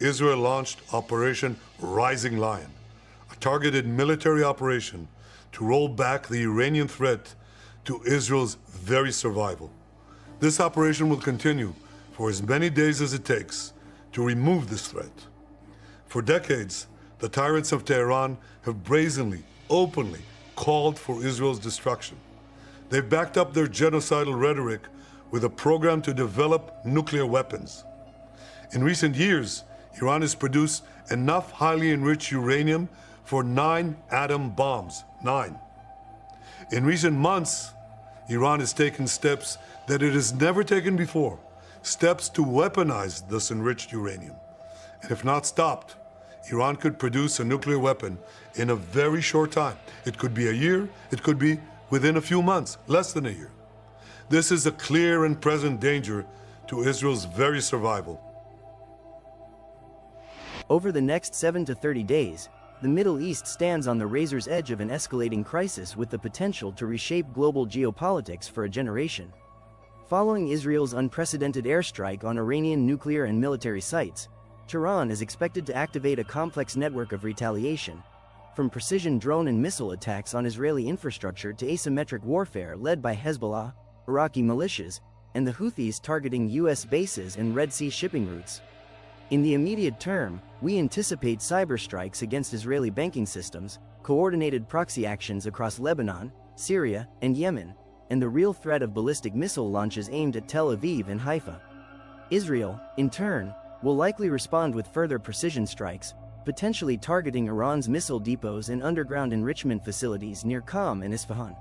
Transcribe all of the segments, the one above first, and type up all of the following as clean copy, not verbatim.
Israel launched Operation Rising Lion, a targeted military operation to roll back the Iranian threat to Israel's very survival. This operation will continue for as many days as it takes to remove this threat. For decades, the tyrants of Tehran have brazenly, openly called for Israel's destruction. They've backed up their genocidal rhetoric with a program to develop nuclear weapons. In recent years, Iran has produced enough highly enriched uranium for 9 atom bombs. 9. In recent months, Iran has taken steps that it has never taken before, steps to weaponize this enriched uranium. And if not stopped, Iran could produce a nuclear weapon in a very short time. It could be a year, it could be within a few months, less than a year. This is a clear and present danger to Israel's very survival. Over the next 7 to 30 days, the Middle East stands on the razor's edge of an escalating crisis with the potential to reshape global geopolitics for a generation. Following Israel's unprecedented airstrike on Iranian nuclear and military sites, Tehran is expected to activate a complex network of retaliation, from precision drone and missile attacks on Israeli infrastructure to asymmetric warfare led by Hezbollah, Iraqi militias, and the Houthis targeting U.S. bases and Red Sea shipping routes. In the immediate term, we anticipate cyber strikes against Israeli banking systems, coordinated proxy actions across Lebanon, Syria, and Yemen, and the real threat of ballistic missile launches aimed at Tel Aviv and Haifa. Israel, in turn, will likely respond with further precision strikes, potentially targeting Iran's missile depots and underground enrichment facilities near Qom and Isfahan.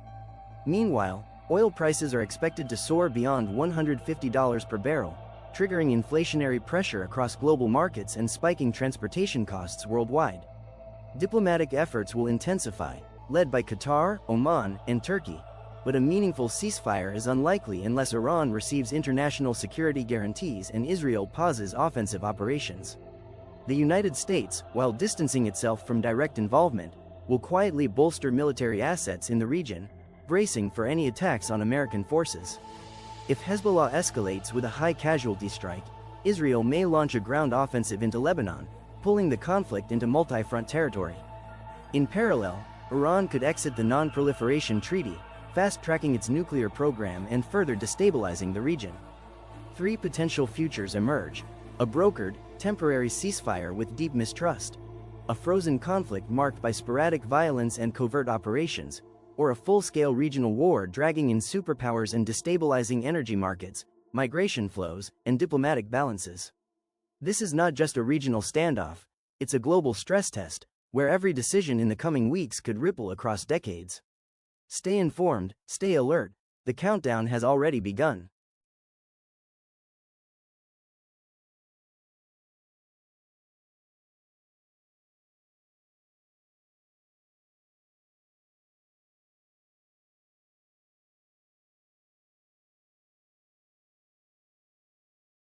Meanwhile, oil prices are expected to soar beyond $150 per barrel, triggering inflationary pressure across global markets and spiking transportation costs worldwide. Diplomatic efforts will intensify, led by Qatar, Oman, and Turkey, but a meaningful ceasefire is unlikely unless Iran receives international security guarantees and Israel pauses offensive operations. The United States, while distancing itself from direct involvement, will quietly bolster military assets in the region, bracing for any attacks on American forces. If Hezbollah escalates with a high-casualty strike, Israel may launch a ground offensive into Lebanon, pulling the conflict into multi-front territory. In parallel, Iran could exit the Non-Proliferation Treaty, fast-tracking its nuclear program and further destabilizing the region. 3 potential futures emerge: a brokered, temporary ceasefire with deep mistrust, a frozen conflict marked by sporadic violence and covert operations, or a full-scale regional war dragging in superpowers and destabilizing energy markets, migration flows, and diplomatic balances. This is not just a regional standoff, it's a global stress test, where every decision in the coming weeks could ripple across decades. Stay informed, stay alert, the countdown has already begun.